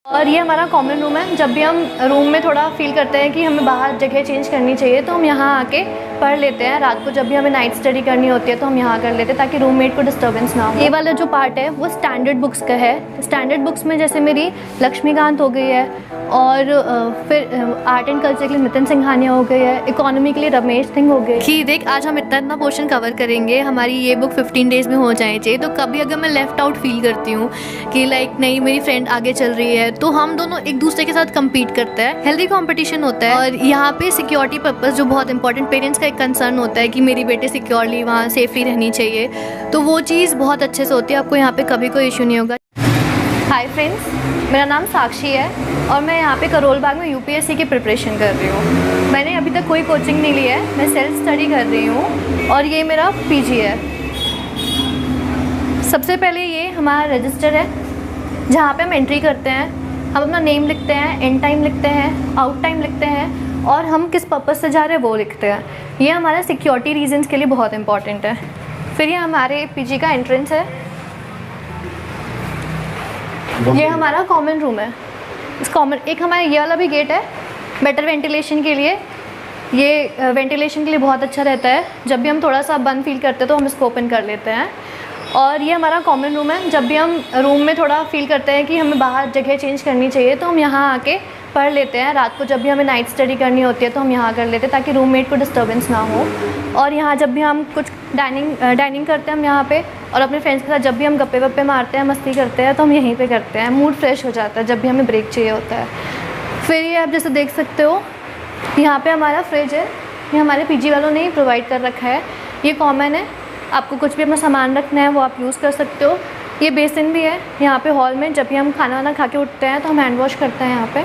और ये हमारा कॉमन रूम है। जब भी हम रूम में थोड़ा फील करते हैं कि हमें बाहर जगह चेंज करनी चाहिए तो हम यहाँ आके पढ़ लेते हैं। रात को जब भी हमें नाइट स्टडी करनी होती है तो हम यहाँ कर लेते हैं ताकि रूममेट को डिस्टर्बेंस ना हो। ये वाला जो पार्ट है वो स्टैंडर्ड बुक्स का है। स्टैंडर्ड बुक्स में जैसे मेरी लक्ष्मीकांत हो गई है और फिर आर्ट एंड कल्चर के लिए नितिन सिंघानिया हो गई है, इकोनॉमी के लिए रमेश सिंह हो गए। कि देख आज हम इतना पोर्शन कवर करेंगे, हमारी ये बुक 15 डेज़ में हो जानी चाहिए। तो कभी अगर मैं लेफ्ट आउट फील करती हूँ कि लाइक नहीं मेरी फ्रेंड आगे चल रही है तो हम दोनों एक दूसरे के साथ कम्पीट करते हैं। हेल्दी कॉम्पिटिशन होता है और यहाँ पे सिक्योरिटी पर्पस जो बहुत इंपॉर्टेंट, पेरेंट्स का एक कंसर्न होता है कि मेरी बेटे सिक्योरली वहाँ सेफली रहनी चाहिए, तो वो चीज़ बहुत अच्छे से होती है। आपको यहाँ पे कभी कोई इशू नहीं होगा। हाय फ्रेंड्स, मेरा नाम साक्षी है और मैं यहाँ पे करोल बाग में यूपीएससी की प्रिपरेशन कर रही हूँ। मैंने अभी तक कोई कोचिंग नहीं ली है, मैं सेल्फ स्टडी कर रही हूँ और ये मेरा पीजी है। सबसे पहले ये हमारा रजिस्टर है जहाँ पे हम एंट्री करते हैं। हम अपना नेम लिखते हैं, एंड टाइम लिखते हैं, आउट टाइम लिखते हैं और हम किस पर्पज़ से जा रहे हैं वो लिखते हैं। ये हमारा सिक्योरिटी रीजंस के लिए बहुत इंपॉर्टेंट है। फिर ये हमारे पीजी का एंट्रेंस है। ये हमारा कॉमन रूम है। इस कॉमन एक हमारा ये वाला भी गेट है बेटर वेंटिलेशन के लिए। ये वेंटिलेशन के लिए बहुत अच्छा रहता है। जब भी हम थोड़ा सा बंद फील करते हैं तो हम इसको ओपन कर लेते हैं। और ये हमारा कॉमन रूम है। जब भी हम रूम में थोड़ा फील करते हैं कि हमें बाहर जगह चेंज करनी चाहिए तो हम यहाँ आके पढ़ लेते हैं। रात को जब भी हमें नाइट स्टडी करनी होती है तो हम यहाँ कर लेते हैं ताकि रूममेट को डिस्टर्बेंस ना हो। और यहाँ जब भी हम कुछ डाइनिंग करते हैं हम यहाँ पे, और अपने फ्रेंड्स के साथ जब भी हम गप्पे वप्पे मारते हैं, मस्ती करते हैं तो हम यहीं पे करते हैं। मूड फ्रेश हो जाता है जब भी हमें ब्रेक चाहिए होता है। फिर ये आप जैसे देख सकते हो यहाँ पे हमारा फ्रिज है। ये हमारे पीजी वालों ने ही प्रोवाइड कर रखा है। ये कॉमन है, आपको कुछ भी अपना सामान रखना है वो आप यूज़ कर सकते हो। ये बेसिन भी है यहाँ पे हॉल में। जब भी हम खाना वाना खा के उठते हैं तो हम हैंड वॉश करते हैं यहाँ पे।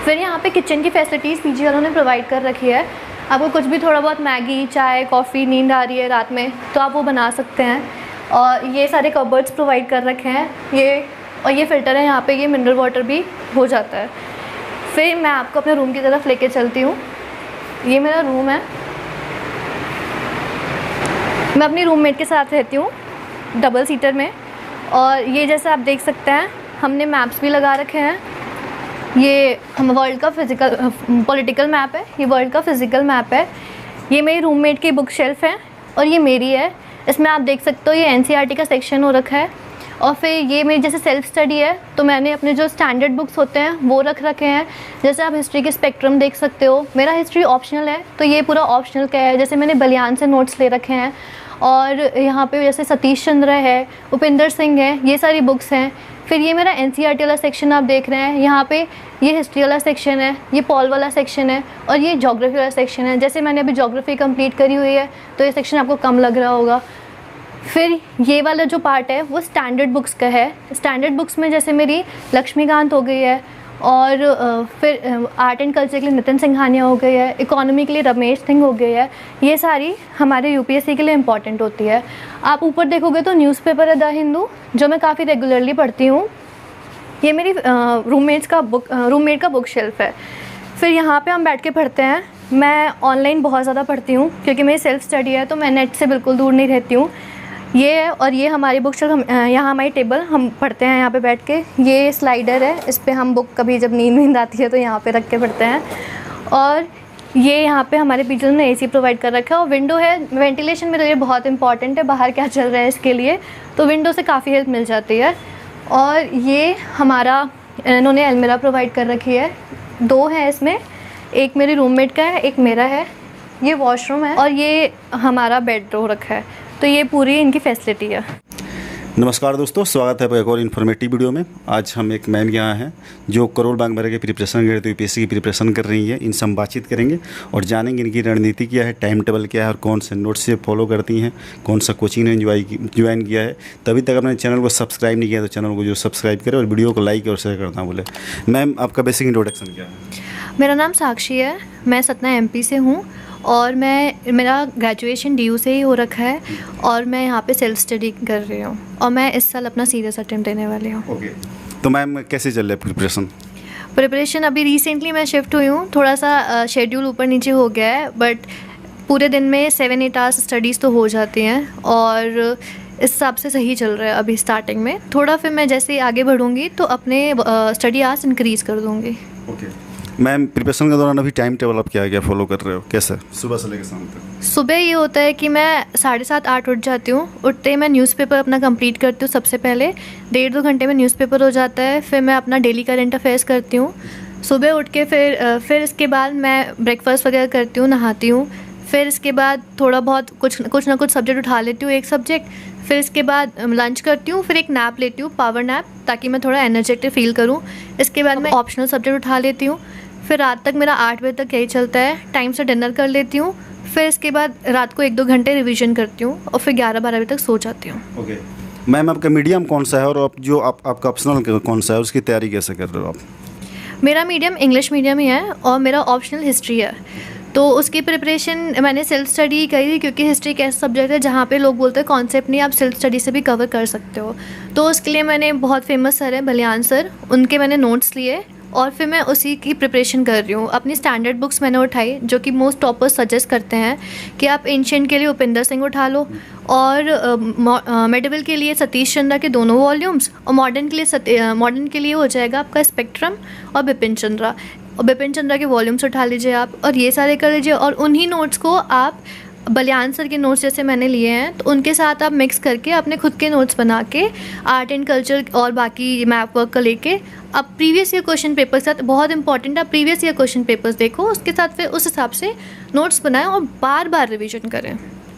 फिर यहाँ पे किचन की फैसिलिटीज़ पीजी वालों ने प्रोवाइड कर रखी है। आपको कुछ भी थोड़ा बहुत मैगी, चाय, कॉफ़ी, नींद आ रही है रात में तो आप वो बना सकते हैं। और ये सारे कबर्ड्स प्रोवाइड कर रखे हैं। ये फ़िल्टर है यहाँ पे, ये मिनरल वाटर भी हो जाता है। फिर मैं आपको अपने रूम की तरफ लेके चलती हूँ। ये मेरा रूम है। मैं अपनी रूममेट के साथ रहती हूँ डबल सीटर में। और ये जैसे आप देख सकते हैं हमने मैप्स भी लगा रखे हैं। ये हम वर्ल्ड का पॉलिटिकल मैप है। ये वर्ल्ड का फिज़िकल मैप है। ये मेरी रूममेट की बुक शेल्फ़ है और ये मेरी है। इसमें आप देख सकते हो ये एनसीईआरटी का सेक्शन हो रखा है। और फिर ये मेरी जैसे सेल्फ स्टडी है तो मैंने अपने जो स्टैंडर्ड बुक्स होते हैं वो रख रखे हैं। जैसे आप हिस्ट्री के स्पेक्ट्रम देख सकते हो। मेरा हिस्ट्री ऑप्शनल है तो ये पूरा ऑप्शनल का है। जैसे मैंने बलियान से नोट्स ले रखे हैं। और यहाँ पे जैसे सतीश चंद्र है, उपिंदर सिंह है, ये सारी बुक्स हैं। फिर ये मेरा एनसीईआरटी वाला सेक्शन आप देख रहे हैं। यहाँ पे ये हिस्ट्री वाला सेक्शन है, ये पॉल वाला सेक्शन है और ये ज्योग्राफी वाला सेक्शन है। जैसे मैंने अभी ज्योग्राफी कंप्लीट करी हुई है तो ये सेक्शन आपको कम लग रहा होगा। फिर ये वाला जो पार्ट है वो स्टैंडर्ड बुक्स का है। स्टैंडर्ड बुक्स में जैसे मेरी लक्ष्मीकांत हो गई है और फिर आर्ट एंड कल्चर के लिए नितिन सिंघानिया हो गई है, इकोनॉमी के लिए रमेश सिंह हो गई है। ये सारी हमारे यूपीएससी के लिए इम्पॉर्टेंट होती है। आप ऊपर देखोगे तो न्यूज़पेपर है द हिंदू, जो मैं काफ़ी रेगुलरली पढ़ती हूँ। ये मेरी रूममेट का बुक शेल्फ़ है। फिर यहाँ पे हम बैठ के पढ़ते हैं। मैं ऑनलाइन बहुत ज़्यादा पढ़ती हूँ क्योंकि मेरी सेल्फ स्टडी है तो मैं नेट से बिल्कुल दूर नहीं रहती हूँ। ये है और ये हमारी बुक शेल्फ। यहाँ हमारी टेबल, हम पढ़ते हैं यहाँ पे बैठ के। ये स्लाइडर है, इस पे हम बुक कभी जब नींद आती है तो यहाँ पे रख के पढ़ते हैं। और ये यहाँ पे हमारे पीछे ने एसी प्रोवाइड कर रखा है और विंडो है। वेंटिलेशन मेरे लिए बहुत इंपॉर्टेंट है, बाहर क्या चल रहा है इसके लिए, तो विंडो से काफ़ी हेल्प मिल जाती है। और ये हमारा इन्होंने अलमीरा प्रोवाइड कर रखी है। 2 है इसमें, एक मेरी रूममेट का है, एक मेरा है। ये वॉशरूम है और ये हमारा बेड हो रखा है। तो ये पूरी इनकी फैसिलिटी है। नमस्कार दोस्तों, स्वागत है एक और इन्फॉर्मेटिव वीडियो में। आज हम एक मैम यहाँ हैं जो करोल बाग मेरे के प्रिपरेशन कर रहे थे, यूपीएससी की प्रिपरेशन कर रही है। इनसे हम बातचीत करेंगे और जानेंगे इनकी रणनीति क्या है, टाइम टेबल क्या है और कौन से नोट्स से फॉलो करती हैं, कौन सा कोचिंग ने ज्वाइन किया है। तभी तक अपने चैनल को सब्सक्राइब नहीं किया तो चैनल को जो सब्सक्राइब करें और वीडियो को लाइक और शेयर करना बोले। मैम, आपका बेसिक इंट्रोडक्शन क्या है? मेरा नाम साक्षी है, मैं सतना एमपी से हूँ और मेरा ग्रेजुएशन डीयू से ही हो रखा है और मैं यहाँ पे सेल्फ स्टडी कर रही हूँ और मैं इस साल अपना सीरियस अटेम्प्ट देने वाली हूँ। ओके, तो मैम कैसे चल रहा है प्रिपरेशन? अभी रिसेंटली मैं शिफ्ट हुई हूँ, थोड़ा सा शेड्यूल ऊपर नीचे हो गया है, बट पूरे दिन में 7-8 आवर्स स्टडीज़ तो हो जाती हैं। और इस हिसाब से सही चल रहा है अभी स्टार्टिंग में। थोड़ा फिर मैं जैसे आगे बढ़ूँगी तो अपने स्टडी आवर्स इंक्रीज़ कर दूँगी। ओके मैम, प्रिपरेशन के दौरान अभी टाइम टेबल आप क्या क्या फॉलो कर रहे हो, कैसे सुबह से लेकर शाम तक? सुबह ये होता है कि मैं 7:30-8 उठ जाती हूँ। उठते ही मैं न्यूज़पेपर अपना कंप्लीट करती हूँ सबसे पहले। 1.5-2 घंटे में न्यूज़पेपर हो जाता है। फिर मैं अपना डेली करंट अफेयर्स करती हूँ। सुबह उठ के फिर इसके बाद मैं ब्रेकफास्ट वगैरह करती हूँ, नहाती हूँ। फिर इसके बाद थोड़ा बहुत कुछ ना कुछ सब्जेक्ट उठा लेती हूँ, एक सब्जेक्ट। फिर इसके बाद लंच करती हूँ, फिर एक नैप लेती हूँ, पावर नैप, ताकि मैं थोड़ा एनर्जेटिक फील करूँ। इसके बाद मैं ऑप्शनल सब्जेक्ट उठा लेती हूँ। फिर रात तक मेरा 8 बजे तक यही चलता है। टाइम से डिनर कर लेती हूँ। फिर इसके बाद रात को 1-2 घंटे रिवीजन करती हूँ और फिर 11-12 बजे तक सो जाती हूँ। ओके मैम, आपका मीडियम कौन सा है और आपका ऑप्शनल कौन सा है, उसकी तैयारी कैसे कर रहे हो आप? मेरा मीडियम इंग्लिश मीडियम ही है और मेरा ऑप्शनल हिस्ट्री है। तो उसकी प्रिपरेशन मैंने सेल्फ स्टडी करी, क्योंकि हिस्ट्री एक ऐसा सब्जेक्ट है जहाँ पे लोग बोलते हैं कॉन्सेप्ट नहीं, आप सेल्फ स्टडी से भी कवर कर सकते हो। तो उसके लिए मैंने बहुत फेमस सर है बलियान सर, उनके मैंने नोट्स लिए और फिर मैं उसी की प्रिपरेशन कर रही हूँ। अपनी स्टैंडर्ड बुक्स मैंने उठाई जो कि मोस्ट टॉपर्स सजेस्ट करते हैं कि आप एंशिएंट के लिए उपिंदर सिंह उठा लो, और मेडिवल के लिए सतीश चंद्रा के दोनों वॉल्यूम्स, और मॉडर्न के लिए हो जाएगा आपका स्पेक्ट्रम और बिपिन चंद्रा के वॉल्यूम्स उठा लीजिए आप, और ये सारे कर लीजिए। और उन्हीं नोट्स को आप बलियान सर के नोट्स जैसे मैंने लिए हैं तो उनके साथ आप मिक्स करके अपने खुद के नोट्स बना के आर्ट एंड कल्चर और बाकी मैप वर्क का लेके आप प्रीवियस ईयर क्वेश्चन पेपर के साथ, बहुत इंपॉर्टेंट है, आप प्रीवियस ईयर क्वेश्चन पेपर्स देखो, उसके साथ फिर उस हिसाब से नोट्स बनाएं और बार बार रिवीजन करें।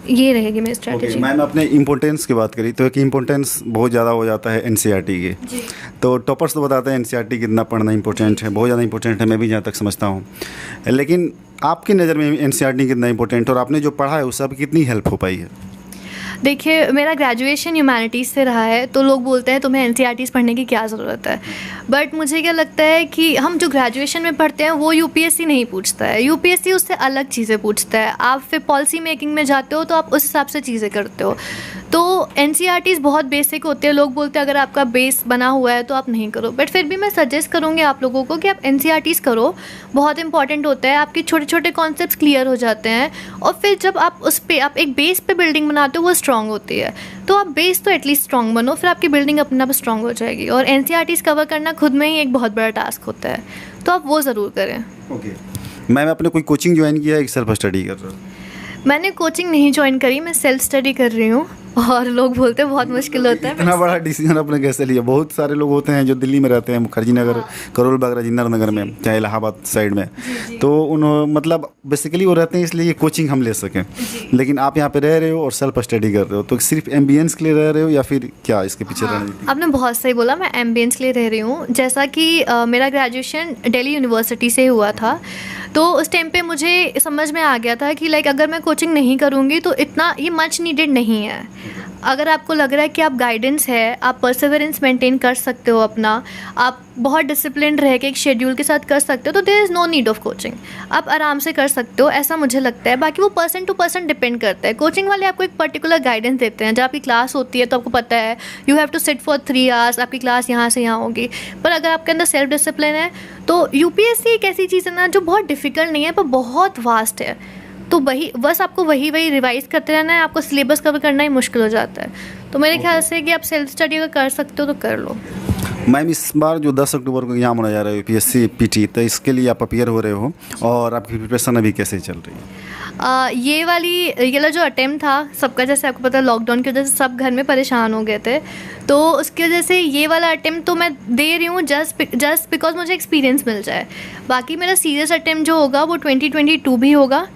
ये रहेगी मेरी स्ट्रैटेजी। मैम, आपने इम्पोर्टेंस की बात करी तो एक इम्पोर्टेंस बहुत ज़्यादा हो जाता है एनसीईआरटी की। तो टॉपर्स तो बताते हैं एनसीईआरटी कितना पढ़ना इंपॉर्टेंट है, बहुत ज़्यादा इंपॉर्टेंट है, मैं भी जहाँ तक समझता हूँ। लेकिन आपकी नज़र में एनसीईआरटी कितना इंपॉर्टेंट और आपने जो पढ़ा है उससे आपकी कितनी हेल्प हो पाई है? देखिए, मेरा ग्रेजुएशन ह्यूमैनिटीज़ से रहा है, तो लोग बोलते हैं तुम्हें एनसीईआरटीज़ पढ़ने की क्या ज़रूरत है। बट मुझे क्या लगता है कि हम जो ग्रेजुएशन में पढ़ते हैं वो यूपीएससी नहीं पूछता है, यूपीएससी उससे अलग चीज़ें पूछता है। आप फिर पॉलिसी मेकिंग में जाते हो तो आप उस हिसाब से चीज़ें करते हो। तो एनसीईआरटीज़ बहुत बेसिक होते हैं। लोग बोलते हैं अगर आपका बेस बना हुआ है तो आप नहीं करो, बट फिर भी मैं सजेस्ट करूँगी आप लोगों को कि आप एनसीईआरटीज़ करो, बहुत इंपॉर्टेंट होता है। आपके छोटे छोटे कॉन्सेप्ट्स क्लियर हो जाते हैं और फिर जब आप उस पर आप एक बेस पे बिल्डिंग बनाते हो वो स्ट्रॉन्ग होती है। तो आप बेस तो एटलीस्ट स्ट्रॉन्ग बनो, फिर आपकी बिल्डिंग अपने आप स्ट्रॉन्ग हो जाएगी। और एनसीईआरटीज़ कवर करना खुद में ही एक बहुत बड़ा टास्क होता है, तो आप वो ज़रूर करें। ओके मैम, आपने कोई कोचिंग ज्वाइन किया है, सेल्फ स्टडी कर रहे हो? मैंने कोचिंग नहीं ज्वाइन करी, मैं सेल्फ स्टडी कर रही हूँ। और लोग बोलते हैं बहुत मुश्किल होता है। इतना बड़ा डिसीजन आपने कैसे लिया? बहुत सारे लोग होते हैं जो दिल्ली में रहते हैं, मुखर्जी नगर, करोल बाग, राजेंद्र नगर में, चाहे इलाहाबाद साइड में, तो उन्होंने मतलब बेसिकली वो रहते हैं इसलिए ये कोचिंग हम ले सकें। लेकिन आप यहाँ पे रह रहे हो और सेल्फ स्टडी कर रहे हो, तो सिर्फ एम्बियंस के लिए रह रहे हो या फिर क्या इसके पीछे रणनीति? आपने बहुत सही बोला, मैं एम्बियंस के लिए रह रही हूँ। जैसा कि मेरा ग्रेजुएशन दिल्ली यूनिवर्सिटी से हुआ था, तो उस टाइम पे मुझे समझ में आ गया था कि लाइक अगर मैं कोचिंग नहीं करूँगी तो इतना ये मच नीडेड नहीं है। अगर आपको लग रहा है कि आप गाइडेंस है, आप परसेवरेंस मेंटेन कर सकते हो अपना, आप बहुत डिसिप्लिन रह के एक शेड्यूल के साथ कर सकते हो, तो there is no need of coaching. आप आराम से कर सकते हो, ऐसा मुझे लगता है। बाकी वो पर्सन टू पर्सन डिपेंड करता है। कोचिंग वाले आपको एक पर्टिकुलर गाइडेंस देते हैं। जब आपकी क्लास होती है तो आपको पता है you have to sit for 3 hours, आपकी क्लास यहाँ से यहाँ होगी। पर अगर आपके अंदर सेल्फ डिसिप्लिन है तो यूपीएससी एक ऐसी चीज़ है ना जो बहुत डिफ़िकल्ट नहीं है पर बहुत वास्ट है। तो वही बस आपको वही रिवाइज करते रहना है, आपको सिलेबस कवर करना ही मुश्किल हो जाता है। तो मेरे ख्याल से कि आप सेल्फ स्टडी अगर कर सकते हो तो कर लो। मैम, इस बार जो 10 अक्टूबर को एग्जाम होने जा रहा है यूपीएससी पीटी, तो इसके लिए आप अपियर हो रहे हो और आपकी प्रिपरेशन अभी कैसे चल रही है? ये वाला जो अटेम्प्ट था सबका, जैसे आपको पता है लॉकडाउन की वजह से सब घर में परेशान हो गए थे, तो उसकी वजह से ये वाला अटेम्प्ट तो मैं दे रही हूँ जस्ट बिकॉज मुझे एक्सपीरियंस मिल जाए। बाकी मेरा सीरियस अटेम्प्ट जो होगा वो 2022 भी होगा।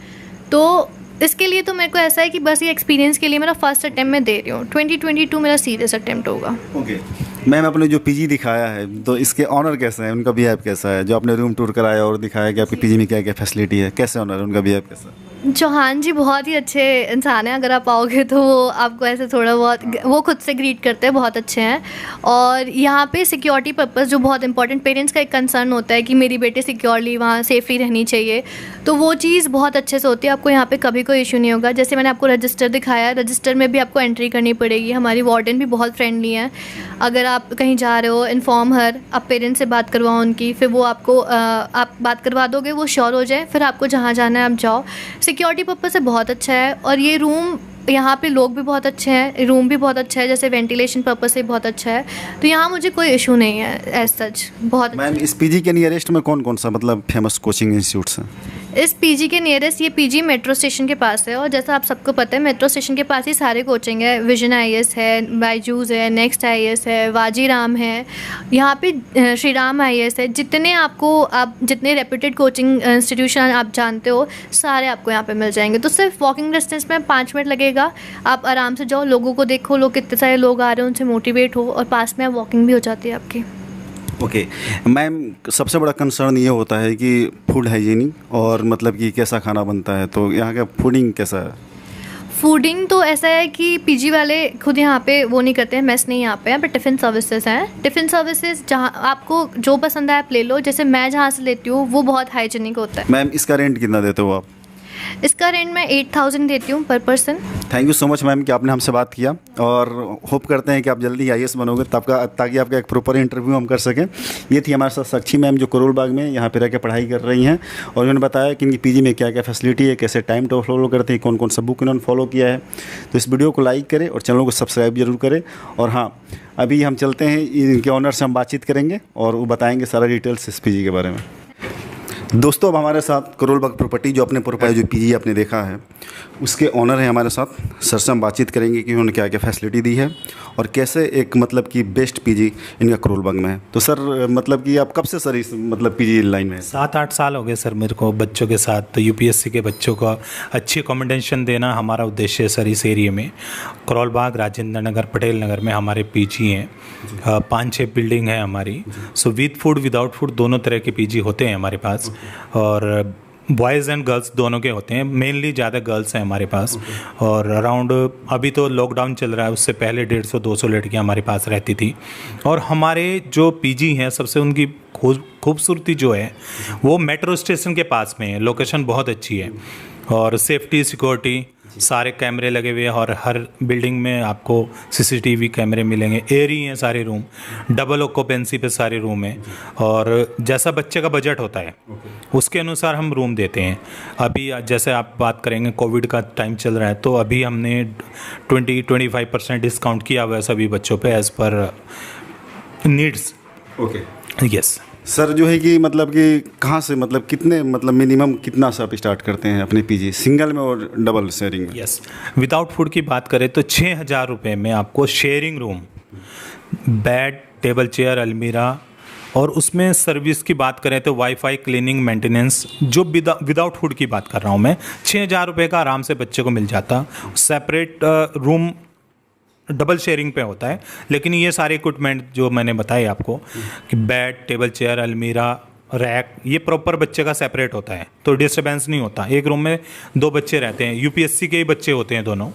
तो इसके लिए तो मेरे को ऐसा है कि बस ये एक्सपीरियंस के लिए मेरा फर्स्ट अटेम्प्ट मैं दे रही हूँ। 2022 मेरा सीरियस अटेम्प्ट होगा। ओके मैम, आपने जो पीजी दिखाया है तो इसके ऑनर कैसा है, उनका बिहेव कैसा है? जो आपने रूम टूर कराया और दिखाया कि आपकी पीजी में क्या क्या फैसिलिटी है, कैसे ऑनर है, उनका बिहेव कैसा है? चौहान जी बहुत ही अच्छे इंसान हैं। अगर आप आओगे तो वो आपको ऐसे थोड़ा बहुत, वो खुद से ग्रीट करते हैं, बहुत अच्छे हैं। और यहाँ पे सिक्योरिटी पर्पस जो बहुत इंपॉर्टेंट, पेरेंट्स का एक कंसर्न होता है कि मेरी बेटी सिक्योरली वहाँ सेफली रहनी चाहिए, तो वो चीज़ बहुत अच्छे से होती है। आपको यहाँ पे कभी कोई इशू नहीं होगा। जैसे मैंने आपको रजिस्टर दिखाया, रजिस्टर में भी आपको एंट्री करनी पड़ेगी। हमारी वार्डन भी बहुत फ्रेंडली है। अगर आप कहीं जा रहे हो, इन्फॉर्म हर, आप पेरेंट्स से बात करवाओ उनकी, फिर वो आपको आप बात करवा दोगे, वो श्योर हो जाए, फिर आपको जहाँ जाना है आप जाओ। सिक्योरिटी पर्पस से बहुत अच्छा है। और ये रूम यहाँ पे लोग भी बहुत अच्छे हैं, रूम भी बहुत अच्छा है, जैसे वेंटिलेशन पर्पस से बहुत अच्छा है, तो यहाँ मुझे कोई इशू नहीं है एज सच। बहुत मैम इस पीजी के नियरेस्ट में कौन कौन सा मतलब फेमस कोचिंग इंस्टीट्यूट्स हैं? इस पीजी के नियरेस्ट ये पीजी मेट्रो स्टेशन के पास है, और जैसा आप सबको पता है मेट्रो स्टेशन के पास ही सारे कोचिंग है। विजन आईएएस है, बायजूस है, नेक्स्ट आईएएस है, वाजीराम है, यहाँ पे श्री राम आईएएस है। जितने आपको आप जितने रेप्यूटेड कोचिंग इंस्टीट्यूशन आप जानते हो सारे आपको यहाँ पे मिल जाएंगे। तो सिर्फ वॉकिंग डिस्टेंस में 5 मिनट लगेगा, आप आराम से जाओ, लोगों को देखो, लोग कितने सारे लोग आ रहे हैं, उनसे मोटिवेट हो, और पास में वॉकिंग भी हो जाती है आपकी। ओके मैम, सबसे बड़ा कंसर्न ये होता है कि फूड हाइजीनिक और मतलब कि कैसा खाना बनता है, तो यहाँ का फूडिंग कैसा है? फूडिंग तो ऐसा है कि पीजी वाले खुद यहाँ पे वो नहीं करते हैं, मेस नहीं यहाँ पे, यहाँ पे टिफ़िन सर्विसेज हैं। टिफ़िन सर्विसेज जहाँ आपको जो पसंद है आप ले लो। जैसे मैं जहाँ से लेती हूँ वो बहुत हाइजीनिक होता है। मैम इसका रेंट कितना देते हो आप? इसका रेंट मैं 8000 देती हूँ पर person. Thank you so much ma'am कि आपने हमसे बात किया, और होप करते हैं कि आप जल्दी आईएएस बनोगे ताकि आपका एक प्रॉपर इंटरव्यू हम कर सकें। ये थी हमारे साथ साक्षी मैम जो करोल बाग में यहाँ पे रह के पढ़ाई कर रही हैं, और उन्होंने बताया कि इनकी पीजी में क्या क्या फैसिलिटी है, कैसे टाइम टेबल फॉलो करते हैं, कौन कौन सा बुक इन्होंने फॉलो किया है। तो इस वीडियो को लाइक करें और चैनल को सब्सक्राइब जरूर करें। और हाँ, अभी हम चलते हैं, इनके ऑनर से हम बातचीत करेंगे और वो बताएँगे सारा डिटेल्स इस पीजी के बारे में। दोस्तों अब हमारे साथ करोल बाग प्रॉपर्टी जो अपने प्रोफाइल जो पीजी आपने देखा है उसके ऑनर हैं हमारे साथ। सर से हम बातचीत करेंगे कि उन्होंने क्या क्या फैसिलिटी दी है और कैसे एक मतलब कि बेस्ट पीजी इनका करोल बाग में है। तो सर मतलब कि आप कब से सर इस मतलब पीजी लाइन में? 7-8 साल हो गए सर मेरे को बच्चों के साथ। तो यूपीएससी के बच्चों को अच्छी अकोमोडेशन देना हमारा उद्देश्य है सर। इस एरिया में करोल बाग, राजेंद्र नगर, पटेल नगर में हमारे पीजी हैं। 5-6 बिल्डिंग है हमारी। So with food without food दोनों तरह के पीजी होते हैं हमारे पास, और बॉयज़ एंड गर्ल्स दोनों के होते हैं। मेनली ज़्यादा गर्ल्स हैं हमारे पास। और अराउंड अभी तो लॉकडाउन चल रहा है, उससे पहले 150-200 लड़कियां हमारे पास रहती थी। और हमारे जो पीजी हैं सबसे उनकी खूबसूरती जो है वो मेट्रो स्टेशन के पास में है। लोकेशन बहुत अच्छी है, और सेफ्टी सिक्योरिटी सारे कैमरे लगे हुए हैं, और हर बिल्डिंग में आपको सीसीटीवी कैमरे मिलेंगे। एयरी हैं सारे रूम, डबल ऑक्यूपेंसी पे सारे रूम हैं, और जैसा बच्चे का बजट होता है उसके अनुसार हम रूम देते हैं। अभी जैसे आप बात करेंगे, कोविड का टाइम चल रहा है, तो अभी हमने 20-25% डिस्काउंट किया हुआ है सभी बच्चों पे as per needs. Okay yes sir, जो है कि मतलब कि कहाँ से मतलब कितने मतलब मिनिमम कितना से आप स्टार्ट करते हैं अपने पीजी, सिंगल में और डबल शेयरिंग में? यस, विदाउट फूड की बात करें तो 6000 रुपये में आपको sharing room, bed, table chair, अलमीरा, और उसमें सर्विस की बात करें तो वाईफाई, क्लीनिंग, मेंटेनेंस, जो विदाउट फूड की बात कर रहा हूँ मैं, 6000 रुपये का आराम से बच्चे को मिल जाता। सेपरेट रूम डबल शेयरिंग पे होता है, लेकिन ये सारे इक्विपमेंट जो मैंने बताए आपको कि बेड, टेबल चेयर, अलमीरा, रैक, ये प्रॉपर बच्चे का सेपरेट होता है, तो डिस्टर्बेंस नहीं होता। एक रूम में 2 बच्चे रहते हैं, यूपीएससी के ही बच्चे होते हैं दोनों,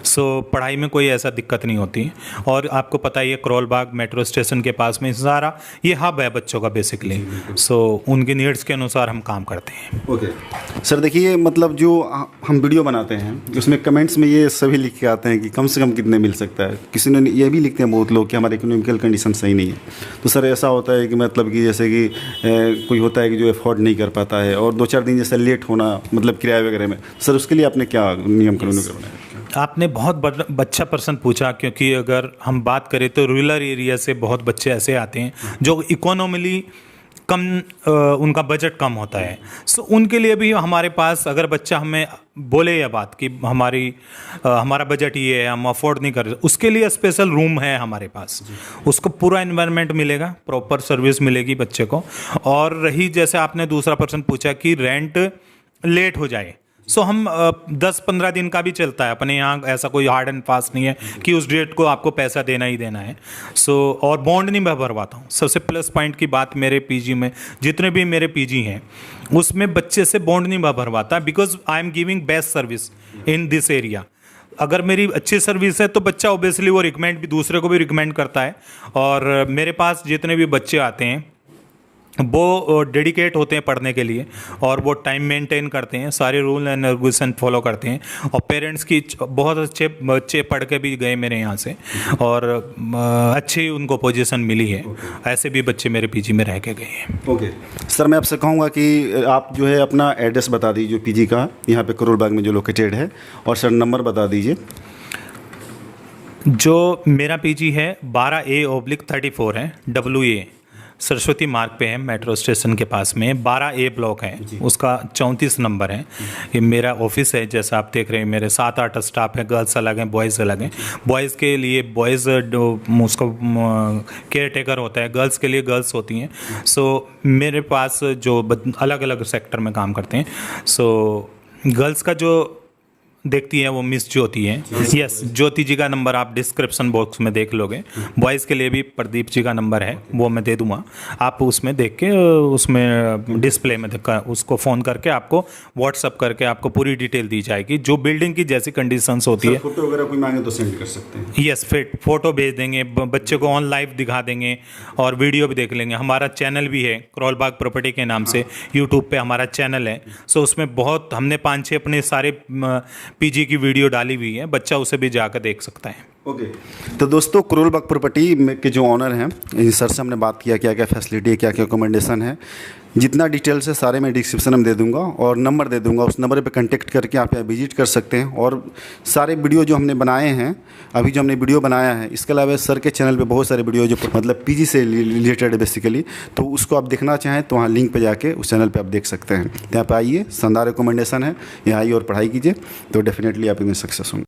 सो पढ़ाई में कोई ऐसा दिक्कत नहीं होती। और आपको पता ही है करोल बाग मेट्रो स्टेशन के पास में सारा ये हब है बच्चों का बेसिकली, सो उनकी नीड्स के अनुसार हम काम करते हैं। ओके सर, देखिए मतलब जो हम वीडियो बनाते हैं उसमें कमेंट्स में ये सभी लिख के आते हैं कि कम से कम कितने मिल सकता है। किसी ने ये भी लिखते हैं बहुत लोग कि हमारे इकोनॉमिकल कंडीशन सही नहीं है। तो सर ऐसा होता है कि मतलब कि जैसे कि कोई होता है कि जो अफोर्ड नहीं कर पाता है, और 2-4 दिन जैसे लेट होना मतलब किराया वगैरह में, सर उसके लिए आपने क्या नियम कानून बनाया? आपने बहुत अच्छा प्रश्न पूछा, क्योंकि अगर हम बात करें तो रूरल एरिया से बहुत बच्चे ऐसे आते हैं जो इकोनॉमिकली कम, उनका बजट कम होता है। सो उनके लिए भी हमारे पास, अगर बच्चा हमें बोले यह बात कि हमारा बजट ये है, हम अफोर्ड नहीं कर रहे, उसके लिए स्पेशल रूम है हमारे पास। उसको पूरा एनवायरनमेंट मिलेगा, प्रॉपर सर्विस मिलेगी बच्चे को। और रही जैसे आपने दूसरा प्रश्न पूछा कि रेंट लेट हो जाए, सो हम 10-15 दिन का भी चलता है अपने यहाँ। ऐसा कोई हार्ड एंड फास्ट नहीं है कि उस डेट को आपको पैसा देना ही देना है। और बॉन्ड नहीं मैं भरवाता हूँ। सबसे प्लस पॉइंट की बात, मेरे पीजी में जितने भी मेरे पीजी हैं उसमें बच्चे से बॉन्ड नहीं मैं भरवाता, because I am giving best service in this area. अगर मेरी अच्छी सर्विस है तो बच्चा ओबियसली वो रिकमेंड भी दूसरे को भी रिकमेंड करता है। और मेरे पास जितने भी बच्चे आते हैं वो डेडिकेट होते हैं पढ़ने के लिए और वो टाइम मेंटेन करते हैं, सारे रूल एंड रेगुलेशन फॉलो करते हैं। और पेरेंट्स की बहुत अच्छे बच्चे पढ़ के भी गए मेरे यहाँ से और अच्छी उनको पोजीशन मिली है। ऐसे भी बच्चे मेरे पीजी में रह के गए हैं। ओके सर, मैं आपसे कहूँगा कि आप जो है अपना एड्रेस बता दीजिए पीजी का, यहाँ पे करोल बाग में जो लोकेटेड है, और सर नंबर बता दीजिए। जो मेरा पीजी है 12A/34 है, WA सरस्वती मार्ग पे है, मेट्रो स्टेशन के पास में 12A ब्लॉक है, उसका 34 नंबर है। ये मेरा ऑफिस है, जैसा आप देख रहे हैं मेरे 7-8 स्टाफ हैं, गर्ल्स अलग हैं, बॉयज़ अलग हैं। बॉयज़ के लिए बॉयज़ उसका केयर टेकर होता है, गर्ल्स के लिए गर्ल्स होती हैं। सो मेरे पास जो अलग अलग सेक्टर में काम करते हैं, सो गर्ल्स का जो देखती है वो मिस ज्योति है। यस, ज्योति जी का नंबर आप डिस्क्रिप्शन बॉक्स में देख लोगे। बॉयज़ के लिए भी प्रदीप जी का नंबर है, वो मैं दे दूंगा, आप उसमें देख के उसमें डिस्प्ले में उसको फ़ोन करके आपको व्हाट्सअप करके आपको पूरी डिटेल दी जाएगी। जो बिल्डिंग की जैसी कंडीशंस होती है, फोटो वगैरह कोई मांगे तो सेंड कर सकते हैं। यस, फिर फोटो भेज देंगे, बच्चे को ऑन लाइव दिखा देंगे और वीडियो भी देख लेंगे। हमारा चैनल भी है करोल बाग प्रॉपर्टी के नाम से, यूट्यूब पे हमारा चैनल है। सो उसमें बहुत हमने 5-6 अपने सारे पीजी की वीडियो डाली हुई है, बच्चा उसे भी जाकर देख सकता है। ओके तो दोस्तों, करोल बाग प्रॉपर्टी के जो ऑनर हैं, इन सर से हमने बात किया क्या क्या फैसिलिटी है, क्या क्या अकोमोडेशन है, जितना डिटेल्स है सारे मैं डिस्क्रिप्शन में दे दूंगा और नंबर दे दूंगा। उस नंबर पे कांटेक्ट करके आप यहाँ विजिट कर सकते हैं। और सारे वीडियो जो हमने बनाए हैं, अभी जो हमने वीडियो बनाया है, इसके अलावा सर के चैनल पे बहुत सारे वीडियो जो मतलब पीजी से रिलेटेड है बेसिकली, तो उसको आप देखना चाहें तो वहाँ लिंक पे जाके उस चैनल पे आप देख सकते हैं। यहाँ पे आइए, शानदार रिकमेंडेशन है, यहाँ आइए और पढ़ाई कीजिए, तो डेफिनेटली आप इसमें सक्सेस होंगे।